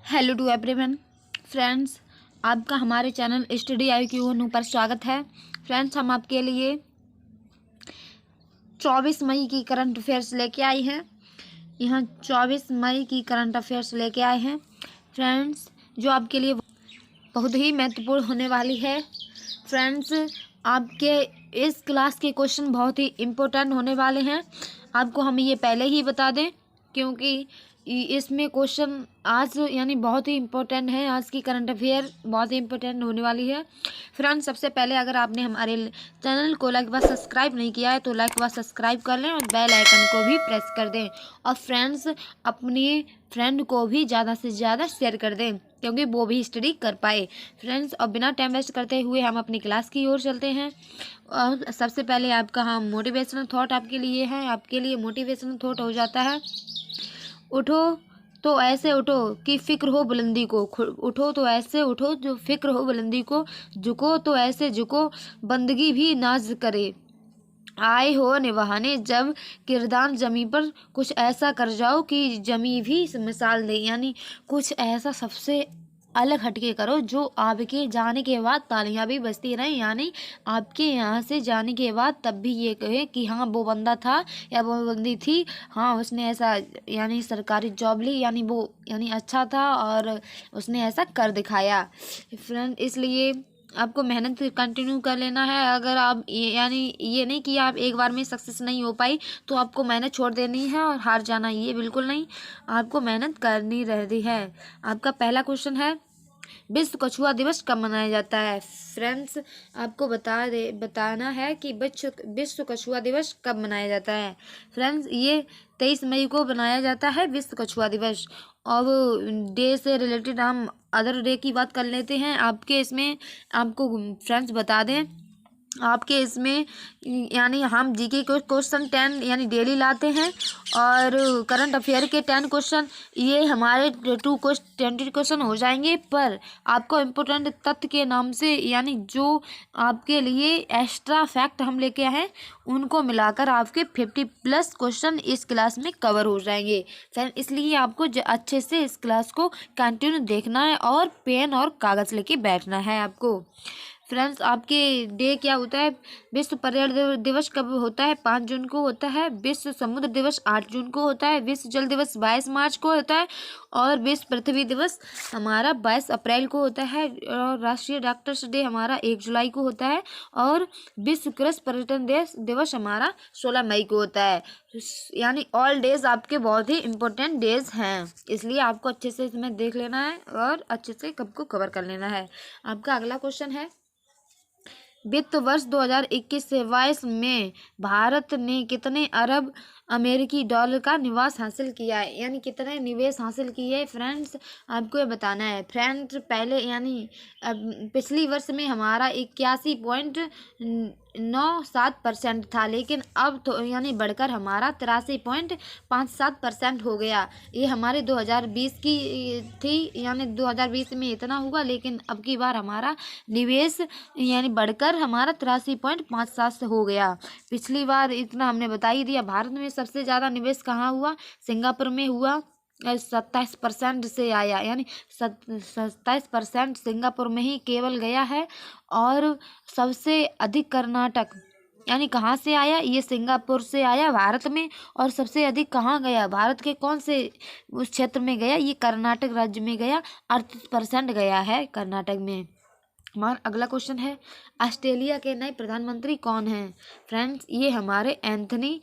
Hello to everyone friends, आपका हमारे channel study IQ पर स्वागत है। फ्रेंड्स, हम आपके लिए 24 मई की करंट अफेयर्स लेके आए हैं। यहाँ 24 मई की करंट अफेयर्स लेके आए हैं फ्रेंड्स, जो आपके लिए बहुत ही महत्वपूर्ण होने वाली है। फ्रेंड्स, आपके इस क्लास के क्वेश्चन बहुत ही इम्पोर्टेंट होने वाले हैं। आपको हम ये पहले ही बता दें, क्योंकि इसमें क्वेश्चन आज यानी बहुत ही इम्पोर्टेंट है। आज की करंट अफेयर बहुत ही इम्पोर्टेंट होने वाली है। फ्रेंड्स, सबसे पहले अगर आपने हमारे चैनल को लाइक व सब्सक्राइब नहीं किया है तो लाइक व सब्सक्राइब कर लें और बेल आइकन को भी प्रेस कर दें। और फ्रेंड्स, अपने फ्रेंड को भी ज़्यादा से ज़्यादा शेयर कर दें, क्योंकि वो भी स्टडी कर पाए। फ्रेंड्स, और बिना टाइम वेस्ट करते हुए हम अपनी क्लास की ओर चलते हैं। और सबसे पहले आपका हम मोटिवेशनल थॉट आपके लिए है। आपके लिए मोटिवेशनल थॉट हो जाता है, उठो तो ऐसे उठो कि फिक्र हो बुलंदी को। उठो तो ऐसे उठो जो फिक्र हो बुलंदी को। झुको तो ऐसे झुको बंदगी भी नाज करे। आए हो निभाने जब किरदार जमी पर, कुछ ऐसा कर जाओ कि जमी भी मिसाल दे। यानी कुछ ऐसा सबसे अलग हटके करो जो आपके जाने के बाद तालियां भी बजती रहें। यानी आपके यहाँ से जाने के बाद तब भी ये कहे कि हाँ, वो बंदा था या वो बंदी थी, हाँ उसने ऐसा यानी सरकारी जॉब ली, यानी वो यानी अच्छा था और उसने ऐसा कर दिखाया। फ्रेंड, इसलिए आपको मेहनत कंटिन्यू कर लेना है। अगर आप यानी ये नहीं कि आप एक बार में सक्सेस नहीं हो पाई तो आपको मेहनत छोड़ देनी है और हार जाना, ये बिल्कुल नहीं। आपको मेहनत करनी रहती है। आपका पहला क्वेश्चन है, विश्व कछुआ दिवस कब मनाया जाता है। फ्रेंड्स, आपको बताना है कि विश्व कछुआ दिवस कब मनाया जाता है। फ्रेंड्स, ये 23 मई को बनाया जाता है विश्व कछुआ दिवस। अब डे से रिलेटेड हम अदर डे की बात कर लेते हैं। आपके इसमें आपको फ्रेंड्स बता दें, आपके इसमें यानी हम जीके के क्वेश्चन 10 यानी डेली लाते हैं और करंट अफेयर के 10 क्वेश्चन, ये हमारे 20 क्वेश्चन हो जाएंगे। पर आपको इम्पोर्टेंट तथ्य के नाम से यानी जो आपके लिए एक्स्ट्रा फैक्ट हम लेके आए उनको मिलाकर आपके 50+ क्वेश्चन इस क्लास में कवर हो जाएंगे। फिर इसलिए आपको अच्छे से इस क्लास को कंटिन्यू देखना है और पेन और कागज़ लेके बैठना है आपको। फ्रेंड्स, आपके डे क्या होता है, विश्व पर्यावरण दिवस कब होता है, 5 जून को होता है। विश्व समुद्र दिवस 8 जून को होता है। विश्व जल दिवस 22 मार्च को होता है। और विश्व पृथ्वी दिवस हमारा 22 अप्रैल को होता है। और राष्ट्रीय डॉक्टर्स डे हमारा 1 जुलाई को होता है। और विश्व कृषि पर्यटन दिवस हमारा 16 मई को होता है। यानी ऑल डेज आपके बहुत ही इम्पोर्टेंट डेज हैं, इसलिए आपको अच्छे से इसमें देख लेना है और अच्छे से कब को कवर कर लेना है। आपका अगला क्वेश्चन है, वित्त वर्ष 2021 से 22 में भारत ने कितने अरब अमेरिकी डॉलर का निवेश हासिल किया है, यानी कितने निवेश हासिल किए है। फ्रेंड्स, आपको ये बताना है। फ्रेंड्स, पहले यानी पिछली वर्ष में हमारा 81.97% था, लेकिन अब तो यानी बढ़कर हमारा 83.57% हो गया। ये हमारे 2020 की थी, यानी 2020 में इतना हुआ, लेकिन अब की बार हमारा निवेश यानी बढ़कर हमारा 83.57 से हो गया। पिछली बार इतना हमने बता ही दिया। भारत में सबसे ज़्यादा निवेश कहाँ हुआ, सिंगापुर में हुआ, 27% से आया, यानी 27% सिंगापुर में ही केवल गया है। और सबसे अधिक कर्नाटक यानी कहाँ से आया, ये सिंगापुर से आया भारत में। और सबसे अधिक कहाँ गया, भारत के कौन से उस क्षेत्र में गया, ये कर्नाटक राज्य में गया, 38% गया है कर्नाटक में। हमारा अगला क्वेश्चन है, ऑस्ट्रेलिया के नए प्रधानमंत्री कौन हैं। फ्रेंड्स, ये हमारे एंथनी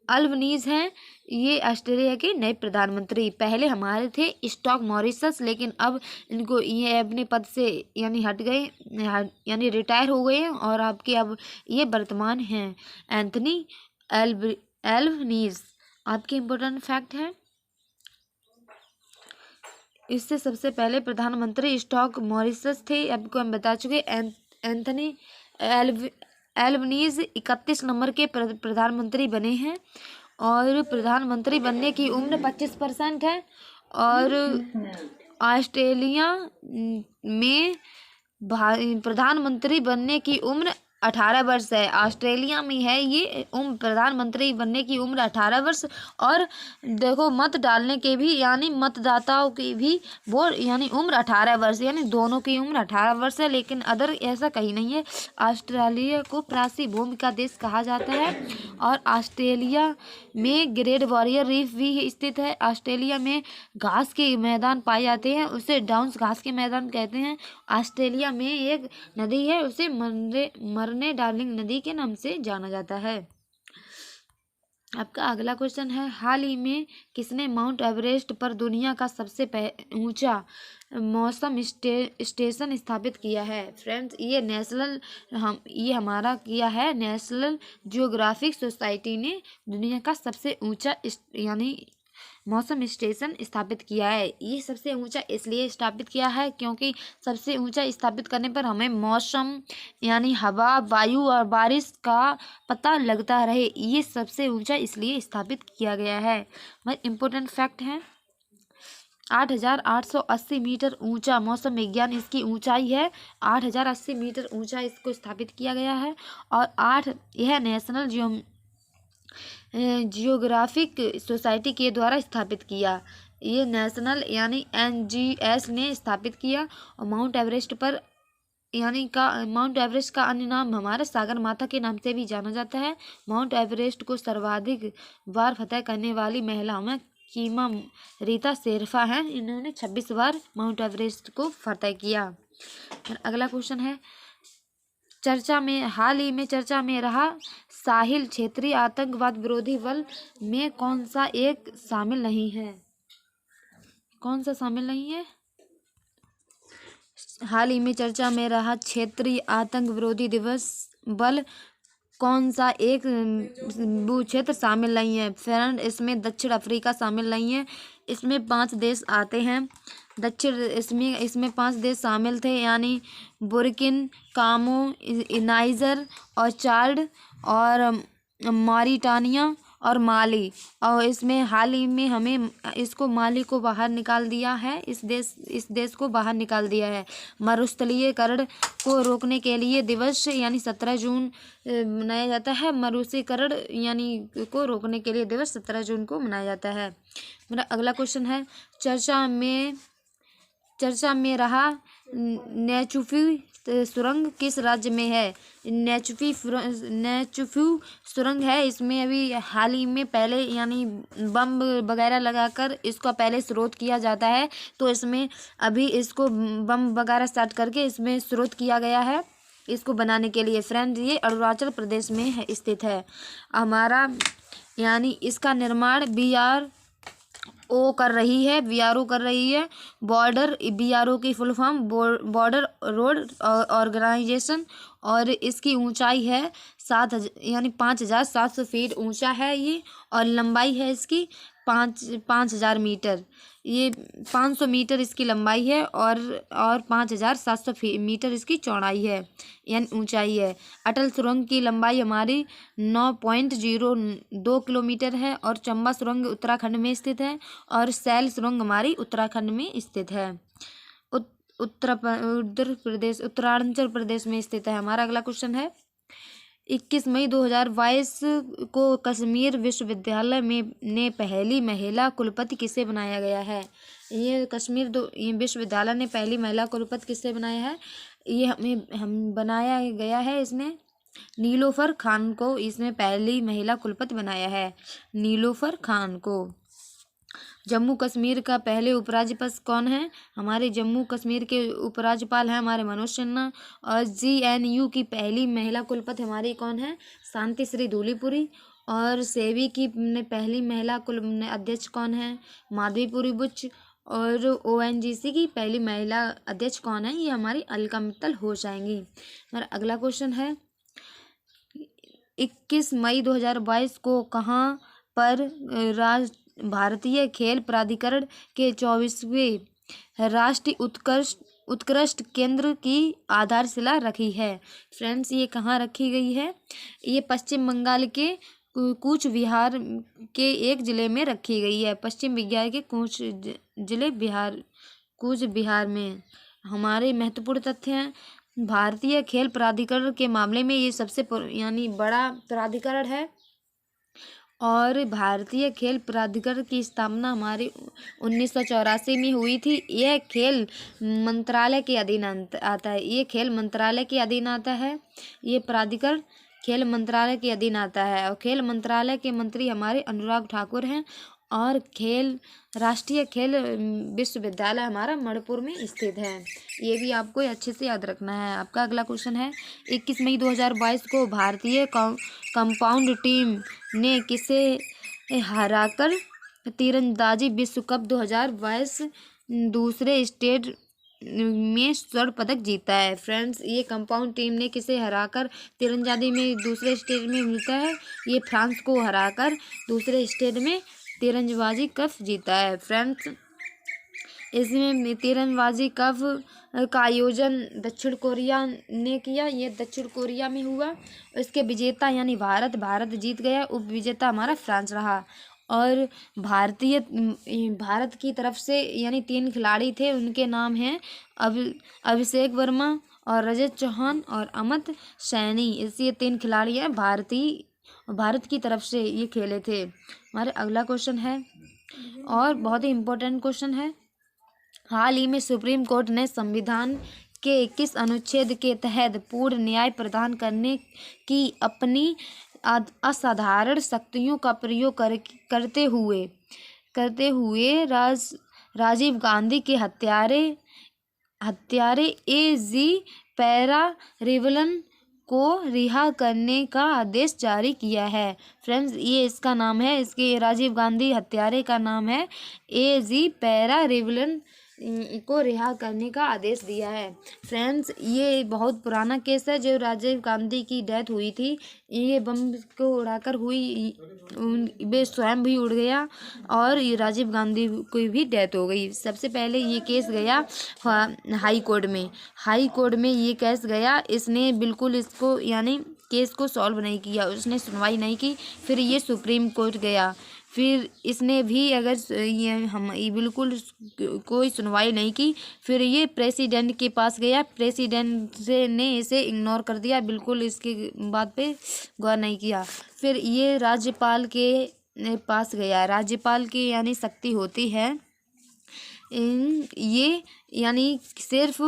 अल्बनीज़ हैं। ये ऑस्ट्रेलिया के नए प्रधानमंत्री। पहले हमारे थे स्कॉट मॉरिसन, लेकिन अब इनको ये अपने पद से यानी हट गए, यानी रिटायर हो गए हैं और आपके अब ये वर्तमान हैं एंथनी अल्बनीज़। आपके इम्पोर्टेंट फैक्ट है, इससे सबसे पहले प्रधानमंत्री स्कॉट मॉरिसन थे, आपको हम बता चुके। एंथनी एल्बनीज़ 31 नंबर के प्रधानमंत्री बने हैं और प्रधानमंत्री बनने की उम्र 25% है। और ऑस्ट्रेलिया में प्रधानमंत्री बनने की उम्र 18 वर्ष है। ऑस्ट्रेलिया में है ये उम्र, प्रधानमंत्री बनने की उम्र 18 वर्ष। और देखो मत डालने के भी यानी मतदाताओं की भी वो यानी उम्र 18 वर्ष, यानी दोनों की उम्र 18 वर्ष है। लेकिन अदर ऐसा कहीं नहीं है। ऑस्ट्रेलिया को प्रासी भूमि का देश कहा जाता है। और ऑस्ट्रेलिया में ग्रेट बैरियर रीफ भी स्थित है। ऑस्ट्रेलिया में घास के मैदान पाए जाते हैं, उसे डाउन्स घास के मैदान कहते हैं। ऑस्ट्रेलिया में एक नदी है, उसे मरने डार्लिंग नदी के नाम से जाना जाता है। आपका अगला क्वेश्चन है, हाल ही में किसने माउंट एवरेस्ट पर दुनिया का सबसे ऊंचा मौसम स्टेशन स्थापित किया है? फ्रेंड्स, ये हमारा किया है नेशनल जियोग्राफिक सोसाइटी ने दुनिया का सबसे ऊंचा यानी मौसम स्टेशन स्थापित किया है। ये सबसे ऊंचा इसलिए स्थापित किया है क्योंकि सबसे ऊंचा स्थापित करने पर हमें मौसम यानी हवा, वायु और बारिश का पता लगता रहे। ये सबसे ऊंचा इसलिए स्थापित किया गया है। वह इम्पोर्टेंट फैक्ट है, 8,880 मीटर ऊंचा मौसम विज्ञान इसकी ऊंचाई है। 8,080 मीटर ऊंचा इसको स्थापित किया गया है। और यह नेशनल जियोग्राफिक सोसाइटी के द्वारा स्थापित किया। ये नेशनल यानी NGS ने स्थापित किया। और माउंट एवरेस्ट का अन्य नाम हमारे सागर माता के नाम से भी जाना जाता है। माउंट एवरेस्ट को सर्वाधिक बार फतह करने वाली महिला में कीमा रीता शेरपा हैं। इन्होंने 26 बार माउंट एवरेस्ट को फतह किया। अगला क्वेश्चन है, हाल ही में चर्चा में रहा साहिल क्षेत्रीय आतंकवाद विरोधी बल में कौन सा एक शामिल नहीं है? कौन सा शामिल नहीं है? हाल ही में चर्चा में रहा क्षेत्रीय आतंक विरोधी दिवस बल कौन सा एक क्षेत्र शामिल नहीं है? फ्रेंड, इसमें दक्षिण अफ्रीका शामिल नहीं है। इसमें 5 देश आते हैं। इसमें 5 देश शामिल थे, यानी बुर्किन कामो, नाइजर और चाड और मॉरिटानिया और माली। और इसमें हाल ही में हमें इसको माली को बाहर निकाल दिया है। इस देश को बाहर निकाल दिया है। मरुस्थलीकरण को रोकने के लिए दिवस यानी 17 जून मनाया जाता है। मरुस्थलीकरण यानी को रोकने के लिए दिवस 17 जून को मनाया जाता है। मेरा अगला क्वेश्चन है, चर्चा में रहा नेचुफी सुरंग किस राज्य में है? नेचुफी सुरंग है। इसमें अभी हाल ही में पहले यानी बम वगैरह लगाकर इसको पहले स्रोत किया जाता है, तो इसमें अभी इसको बम वगैरह स्टार्ट करके इसमें स्रोत किया गया है इसको बनाने के लिए। फ्रेंड, ये अरुणाचल प्रदेश में स्थित है। हमारा यानी इसका निर्माण BRO कर रही है। BRO की full form border road organisation. और इसकी ऊंचाई है 5,700 फीट ऊंचा है ये। और लंबाई है इसकी 5,000 मीटर। ये 500 मीटर इसकी लंबाई है और 5,700 मीटर इसकी चौड़ाई है यानी ऊंचाई है। अटल सुरंग की लंबाई हमारी 9.02 किलोमीटर है। और चंबा सुरंग उत्तराखंड में स्थित है। और सैल सुरंग हमारी उत्तराखंड में स्थित है। उत्तरांचल प्रदेश में स्थित है। हमारा अगला क्वेश्चन है, 21 मई 2022 को कश्मीर विश्वविद्यालय ने पहली महिला कुलपति किसे बनाया गया है? ये विश्वविद्यालय ने पहली महिला कुलपति किसे बनाया है? ये हम बनाया गया है इसने नीलोफर खान को। इसमें पहली महिला कुलपति बनाया है नीलोफर खान को। जम्मू कश्मीर का पहले उपराज्यपाल कौन है? हमारे जम्मू कश्मीर के उपराज्यपाल हैं हमारे मनोज सिन्हा। और GNU की पहली महिला कुलपति हमारी कौन है? शांति श्री धूलीपुरी। और सेबी की पहली महिला अध्यक्ष कौन है? माधवीपुरी बुच। और ONGC की पहली महिला अध्यक्ष कौन है? ये हमारी अलका मित्तल हो जाएंगी। हमारा अगला क्वेश्चन है, 21 मई 2022 को कहाँ पर भारतीय खेल प्राधिकरण के 24वें राष्ट्रीय उत्कृष्ट केंद्र की आधारशिला रखी है? फ्रेंड्स, ये कहाँ रखी गई है? ये पश्चिम बंगाल के कूच बिहार के एक जिले में रखी गई है। पश्चिम बंगाल के कूच बिहार में। हमारे महत्वपूर्ण तथ्य हैं, भारतीय खेल प्राधिकरण के मामले में ये सबसे यानी बड़ा प्राधिकरण है। और भारतीय खेल प्राधिकरण की स्थापना हमारी 1984 में हुई थी। यह खेल मंत्रालय के अधीन आता है। ये खेल मंत्रालय के अधीन आता है। ये प्राधिकरण खेल मंत्रालय के अधीन आता है। और खेल मंत्रालय के मंत्री हमारे अनुराग ठाकुर हैं। और राष्ट्रीय खेल विश्वविद्यालय हमारा मणिपुर में स्थित है। ये भी आपको अच्छे से याद रखना है। आपका अगला क्वेश्चन है, 21 मई 2022 को भारतीय कंपाउंड टीम ने किसे हराकर तीरंदाजी विश्व कप 2022 दूसरे स्टेट में स्वर्ण पदक जीता है। फ्रेंड्स, ये कंपाउंड टीम ने किसे हराकर तीरंदाजी में दूसरे स्टेट में जीता है? ये फ्रांस को हराकर दूसरे स्टेट में तीरंदाजी कप जीता है। फ्रेंड्स, इसमें तीरंदाजी कप का आयोजन दक्षिण कोरिया ने किया। ये दक्षिण कोरिया में हुआ। इसके विजेता यानी भारत जीत गया। उप विजेता हमारा फ्रांस रहा। और भारत की तरफ से यानी 3 खिलाड़ी थे। उनके नाम हैं अभिषेक वर्मा और रजत चौहान और अमित सैनी। ये 3 खिलाड़ी हैं भारत की तरफ से ये खेले थे। हमारे अगला क्वेश्चन है और बहुत ही इम्पोर्टेंट क्वेश्चन है। हाल ही में सुप्रीम कोर्ट ने संविधान के किस अनुच्छेद के तहत पूर्ण न्याय प्रदान करने की अपनी असाधारण शक्तियों का प्रयोग करते हुए राजीव गांधी के हत्यारे A.G. पैरारिवलन को रिहा करने का आदेश जारी किया है? फ्रेंड्स, ये इसका नाम है। इसके राजीव गांधी हत्यारे का नाम है A.G. पैरारिवलन को रिहा करने का आदेश दिया है। फ्रेंड्स, ये बहुत पुराना केस है। जो राजीव गांधी की डेथ हुई थी, ये बम को उड़ाकर हुई। वे स्वयं भी उड़ गया और ये राजीव गांधी की भी डेथ हो गई। सबसे पहले ये केस गया हाई कोर्ट में ये केस गया। इसने बिल्कुल इसको यानी केस को सॉल्व नहीं किया। उसने सुनवाई नहीं की। फिर ये सुप्रीम कोर्ट गया। फिर इसने भी ये बिल्कुल कोई सुनवाई नहीं की। फिर ये प्रेसिडेंट के पास गया। प्रेसिडेंट ने इसे इग्नोर कर दिया। बिल्कुल इसके बात पे गौर नहीं किया। फिर ये राज्यपाल के पास गया। राज्यपाल की यानी शक्ति होती है ये यानी सिर्फ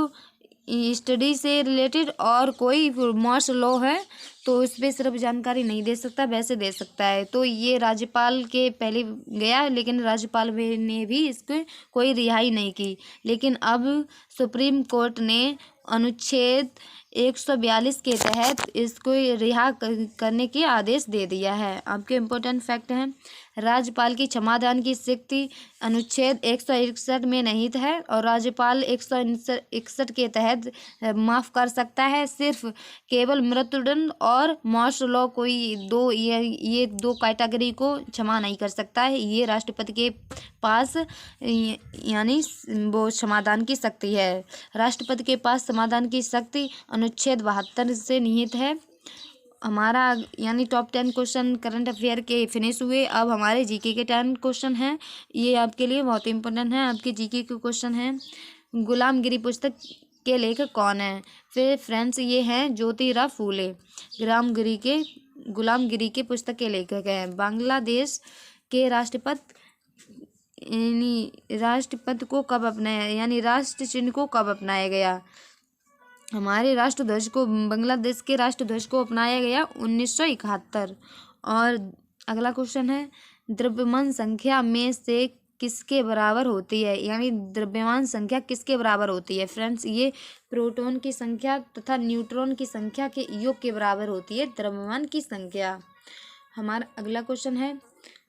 स्टडी से रिलेटेड और कोई मार्शल लॉ है तो इस पर सिर्फ जानकारी नहीं दे सकता, वैसे दे सकता है। तो ये राज्यपाल के पहले गया, लेकिन राज्यपाल ने भी इसको कोई रिहाई नहीं की। लेकिन अब सुप्रीम कोर्ट ने अनुच्छेद 142 के तहत इसको रिहा करने के आदेश दे दिया है। आपके इम्पोर्टेंट फैक्ट हैं, राज्यपाल की क्षमादान की शक्ति अनुच्छेद 161 में निहित है और राज्यपाल 161 के तहत माफ़ कर सकता है। सिर्फ केवल मृत्युदंड और मार्शल लॉ कोई दो ये 2 कैटेगरी को क्षमा नहीं कर सकता है। ये राष्ट्रपति के पास यानी वो समाधान की शक्ति है। राष्ट्रपति के पास समाधान की शक्ति अनुच्छेद 72 से निहित है। हमारा यानी टॉप 10 क्वेश्चन करंट अफेयर के फिनिश हुए। अब हमारे जीके के 10 क्वेश्चन हैं। ये आपके लिए बहुत इंपॉर्टेंट है। आपके जीके के क्वेश्चन हैं, गुलामगिरी पुस्तक के लेखक कौन है? फिर फ्रेंड्स, ये हैं ज्योतिराव फूले। गुलामगिरी के पुस्तक के लेखक हैं। बांग्लादेश के राष्ट्रपति को कब अपनाया यानी राष्ट्र चिन्ह को कब अपनाया गया? हमारे राष्ट्रध्वज को बांग्लादेश के राष्ट्रध्वज को अपनाया गया 1971। और अगला क्वेश्चन है, द्रव्यमान संख्या में से किसके बराबर होती है? यानी द्रव्यमान संख्या किसके बराबर होती है? फ्रेंड्स, ये प्रोटॉन की संख्या तथा न्यूट्रॉन की संख्या के योग के बराबर होती है द्रव्यमान की संख्या। हमारा अगला क्वेश्चन है,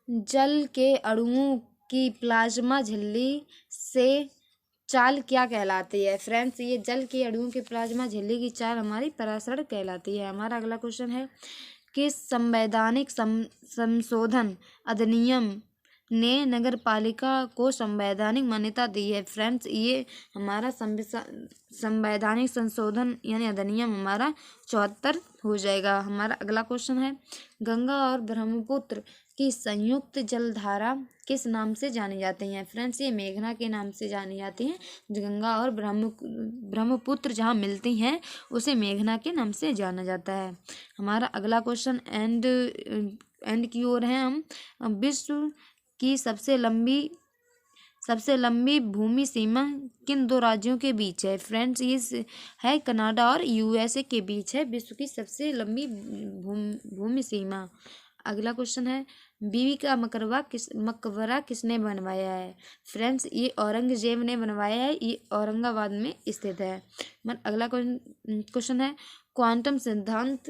जल के अणुओं की प्लाज्मा झिल्ली से चाल क्या कहलाती है? फ्रेंड्स, ये जल के अणुओं के प्लाज्मा झिल्ली की चाल हमारी परासरण कहलाती है। हमारा अगला क्वेश्चन है, किस संवैधानिक संशोधन अधिनियम ने नगरपालिका को संवैधानिक मान्यता दी है? फ्रेंड्स, ये हमारा संवैधानिक संशोधन यानी अधिनियम हमारा 74 हो जाएगा। हमारा अगला क्वेश्चन है, गंगा और ब्रह्मपुत्र की संयुक्त जलधारा किस नाम से जानी जाती हैं? फ्रेंड्स, ये मेघना के नाम से जानी जाती हैं। जो गंगा और ब्रह्मपुत्र जहाँ मिलती हैं उसे मेघना के नाम से जाना जाता है। हमारा अगला क्वेश्चन एंड की ओर है हम। विश्व की सबसे लंबी भूमि सीमा किन दो राज्यों के बीच है? फ्रेंड्स, ये है कनाडा और यूएसए के बीच है विश्व की सबसे लंबी भूमि सीमा। अगला क्वेश्चन है, बीबी का मकबरा किसने बनवाया है? फ्रेंड्स, ये औरंगजेब ने बनवाया है। ये औरंगाबाद में स्थित है। अगला क्वेश्चन है, क्वांटम सिद्धांत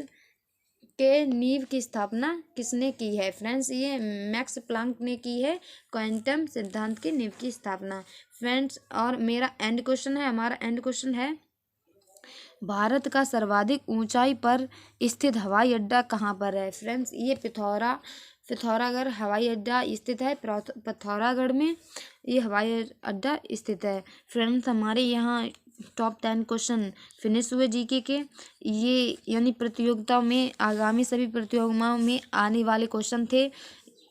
के नींव की स्थापना किसने की है? फ्रेंड्स, ये मैक्स प्लांक ने की है क्वांटम सिद्धांत के नींव की स्थापना। फ्रेंड्स, और मेरा एंड क्वेश्चन है, हमारा एंड क्वेश्चन है, भारत का सर्वाधिक ऊंचाई पर स्थित हवाई अड्डा कहाँ पर है? फ्रेंड्स, ये पिथौरागढ़ हवाई अड्डा स्थित है। पिथौरागढ़ में ये हवाई अड्डा स्थित है। फ्रेंड्स, हमारे यहाँ टॉप 10 क्वेश्चन फिनिश हुए जीके के। ये यानी प्रतियोगिता में आगामी सभी प्रतियोगिताओं में आने वाले क्वेश्चन थे।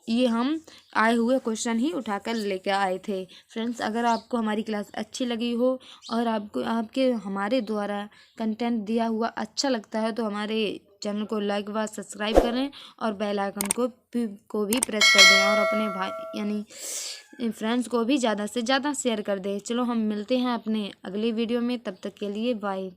ये हम आए हुए क्वेश्चन ही उठाकर लेकर आए थे। फ्रेंड्स, अगर आपको हमारी क्लास अच्छी लगी हो और आपके हमारे द्वारा कंटेंट दिया हुआ अच्छा लगता है तो हमारे चैनल को लाइक व सब्सक्राइब करें और बेल आइकन को भी प्रेस कर दें और अपने भाई यानी फ्रेंड्स को भी ज़्यादा से ज़्यादा शेयर कर दें। चलो, हम मिलते हैं अपने अगले वीडियो में। तब तक के लिए बाय।